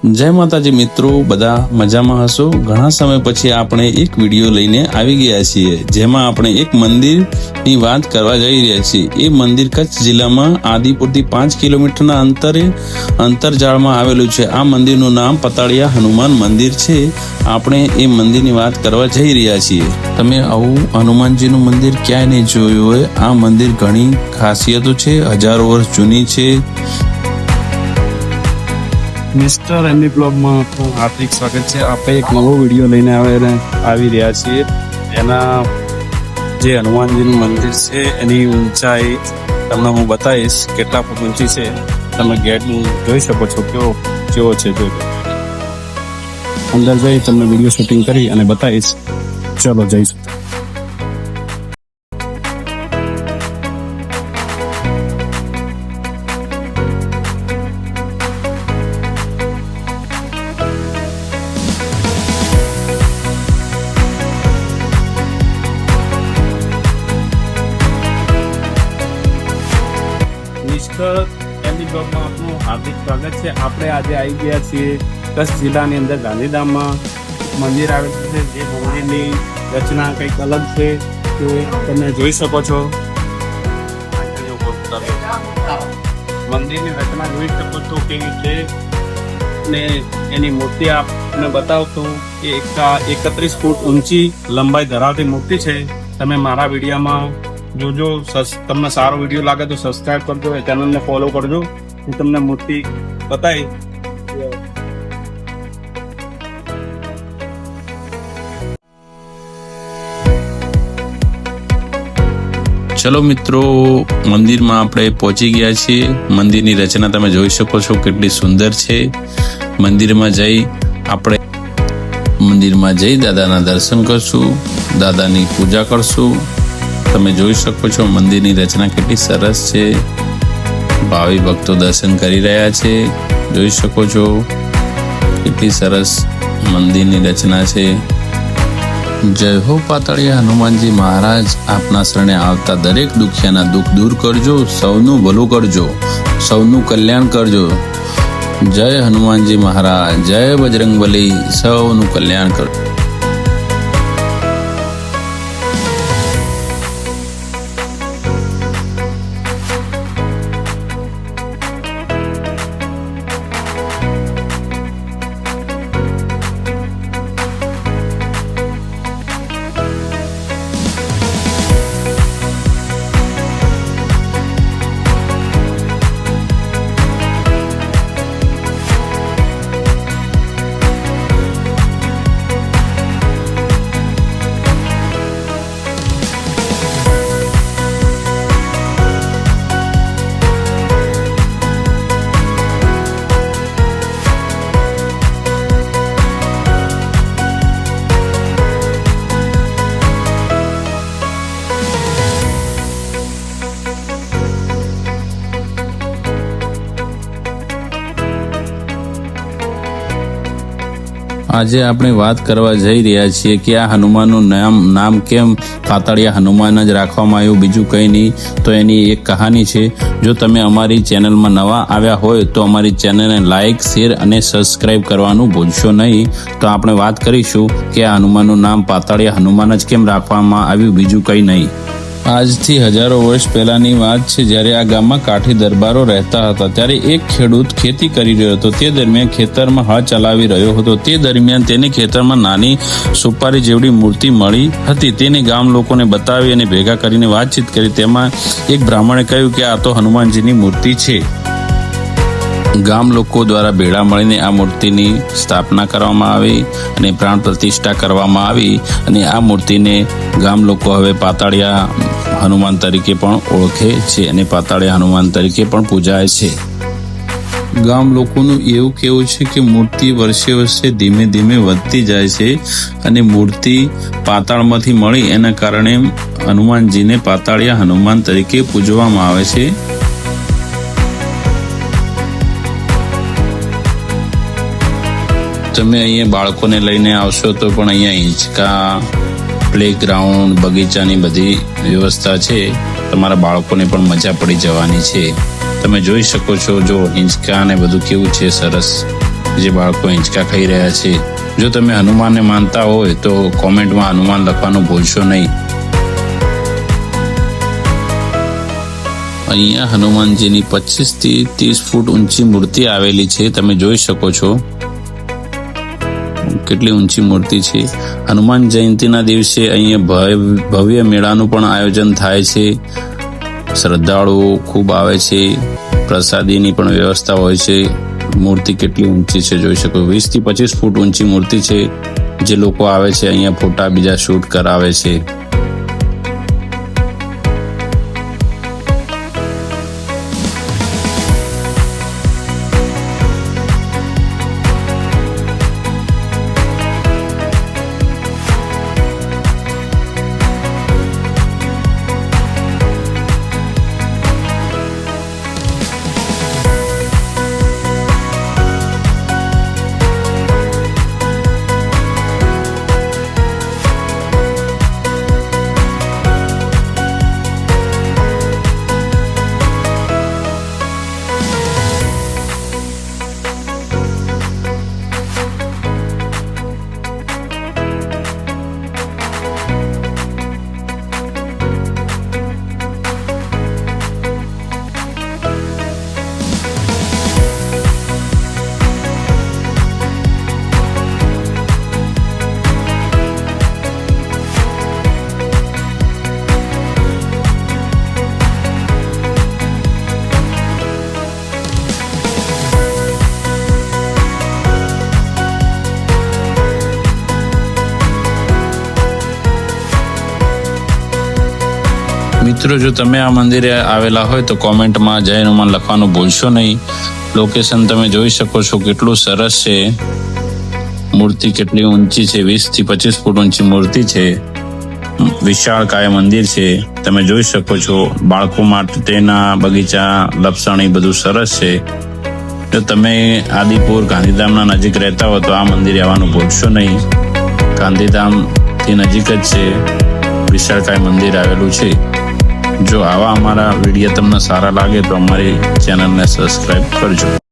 જય માતાજી મિત્રો, બધા મજામાં હશો। ઘણા સમય પછી આપણે એક વિડીયો લઈને આવી ગયા છીએ, જેમાં આપણે એક મંદિરની વાત કરવા જઈ રહ્યા છીએ। એ મંદિર કચ્છ જિલ્લામાં આદિપુરથી 5 કિલોમીટરના અંતરજાળમાં આવેલું છે। આ મંદિરનું નામ પાતાળિયા હનુમાન મંદિર છે। આપણે એ મંદિરની વાત કરવા જઈ રહ્યા છીએ। તમે આવું હનુમાનજીનું મંદિર ક્યાંય નહીં જોયું હોય। આ મંદિર ઘણી ખાસિયતો છે, હજારો વર્ષ જૂની છે। મિસ્ટર એમની બ્લોગમાં આપનું હાર્દિક સ્વાગત છે। આપણે એક નવો વિડીયો લઈને આવી રહ્યા છીએ। એના જે હનુમાનજીનું મંદિર છે એની ઊંચાઈ તમને હું બતાવીશ કેટલા ફૂટ ઊંચી છે। તમે ગેટનું જોઈ શકો છો કેવો છે। જોઈ અંદર જઈ તમને વિડીયો શૂટિંગ કરી અને બતાવીશ। ચલો જઈશું। એમની બ્લોગમાં આપનું હાર્દિક સ્વાગત છે। આપણે આજે આવી ગયા છીએ કચ્છ જિલ્લાની અંદર ગાંધીધામમાં મંદિર આવેલું છે। જે મંદિરની રચના કંઈક અલગ છે તે તમે જોઈ શકો છો। મંદિરની રચના જોઈ શકો છો કેવી છે ને એની મૂર્તિ આપને બતાવશું કે 31 ફૂટ ઊંચી લંબાઈ ધરાવતી મૂર્તિ છે। તમે મારા વિડીયોમાં જોજો। તમને સારો વિડીયો લાગે તો સબસ્ક્રાઇબ કરજો, એ ચેનલને ફોલો કરજો। હું તમને મૂર્તિ બતાવી। ચલો મિત્રો, મંદિરમાં આપણે પહોંચી ગયા છીએ। મંદિરની રચના તમે જોઈ શકો છો કેટલી સુંદર છે। મંદિરમાં જઈ દાદાના દર્શન કરશું, દાદાની પૂજા કરશું। તમે જોઈ શકો છો મંદિરની રચના કેટલી સરસ છે। ભાવિ ભક્તો દર્શન કરી રહ્યા છે। જોઈ શકો છો કેટલી સરસ મંદિરની રચના છે। જય હો પાતાળિયા હનુમાનજી મહારાજ, આપના શરણે આવતા દરેક દુખિયાના દુઃખ દૂર કરજો, સૌનું ભલું કરજો, સૌનું કલ્યાણ કરજો। જય હનુમાનજી મહારાજ, જય બજરંગબલી, સૌનું કલ્યાણ કરજો। આજે આપણે વાત કરવા જઈ રહ્યા છીએ કે આ હનુમાનનું નામ કેમ પાતાળિયા હનુમાન જ રાખવામાં આવ્યું, બીજું કંઈ નહીં। તો એની એક કહાની છે। જો તમે અમારી ચેનલમાં નવા આવ્યા હોય તો અમારી ચેનલને લાઇક, શેર અને સબસ્ક્રાઇબ કરવાનું ભૂલશો નહીં। તો આપણે વાત કરીશું કે આ હનુમાનનું નામ પાતાળિયા હનુમાન જ કેમ રાખવામાં આવ્યું, બીજું કંઈ નહીં। આજથી હજારો વર્ષ પહેલાની વાત છે, જ્યારે આ ગામમાં કાઠી દરબારો રહેતા હતા। ત્યારે એક ખેડૂત ખેતી કરી રહ્યો હતો। તે દરમિયાન ખેતરમાં હળ ચલાવી રહ્યો હતો। તે દરમિયાન તેને ખેતરમાં નાની સુપારી જેવડી મૂર્તિ મળી હતી। તેને ગામ લોકોને બતાવી અને ભેગા કરીને વાતચીત કરી। તેમાં એક બ્રાહ્મણે કહ્યું કે આ તો હનુમાનજીની મૂર્તિ છે। ગામ લોકો દ્વારા ભેળા મળીને આ મૂર્તિની સ્થાપના કરવામાં આવી અને પ્રાણ પ્રતિષ્ઠા કરવામાં આવી અને આ મૂર્તિને ગામ લોકો હવે પાતાળિયા હનુમાન તરીકે પણ ઓળખે છે અને પાતાળિયા હનુમાન તરીકે પણ પૂજાય છે। ગામ લોકોનું એવું કહેવું છે કે મૂર્તિ વર્ષે વર્ષે ધીમે ધીમે વધતી જાય છે અને મૂર્તિ પાતાળમાંથી મળી એના કારણે હનુમાનજીને પાતાળિયા હનુમાન તરીકે પૂજવામાં આવે છે। તમે અહીંયા બાળકોને લઈને આવશો તો પણ અહીંયા હિંચકા, પ્લેગ્રાઉન્ડ, બગીચાની બધી વ્યવસ્થા છે। તમારા બાળકોને પણ મજા પડી જવાની છે। તમે જોઈ શકો છો, જો હિંચકા ને બધું કેવું છે સરસ। જે બાળકો હિંચકા ખાઈ રહ્યા છે. જો તમે હનુમાનને માનતા હોય તો કોમેન્ટમાં હનુમાન લખવાનું ભૂલશો નહીં. અહીંયા હનુમાનજીની 25 થી 30 ફૂટ ઊંચી મૂર્તિ આવેલી છે. તમે જોઈ શકો છો કેટલી ઊંચી મૂર્તિ છે. હનુમાન જયંતિના દિવસે અહીંયા ભવ્ય મેળાનું પણ આયોજન થાય છે. શ્રદ્ધાળુઓ ખૂબ આવે છે. પ્રસાદીની પણ વ્યવસ્થા હોય છે. મૂર્તિ કેટલી ઊંચી છે જોઈ શકો. 20 થી 25 ફૂટ ઊંચી મૂર્તિ છે. જે લોકો આવે છે અહીંયા ફોટા બીજા શૂટ કરાવે છે. મિત્રો, જો તમે આ મંદિરે આવેલા હોય તો કોમેન્ટમાં જય હનુમાન લખવાનું ભૂલશો નહીં. લોકેશન તમે જોઈ શકો છો કેટલું સરસ છે. મૂર્તિ કેટલી ઊંચી છે. 20 થી 25 ફૂટ ઊંચી મૂર્તિ છે. વિશાળકાય મંદિર છે. તમે જોઈ શકો છો. બાળકો માટે તેના બગીચા, લપસણી બધું સરસ છે. જો તમે આદિપુર ગાંધીધામના નજીક રહેતા હો તો આ મંદિરે આવવાનું ભૂલશો નહીં. ગાંધીધામથી નજીક જ છે. વિશાળકાય મંદિર આવેલું છે. જો આવા અમારા વિડીયો તમને સારા લાગે તો અમારી ચેનલને સબસ્ક્રાઈબ કરજો.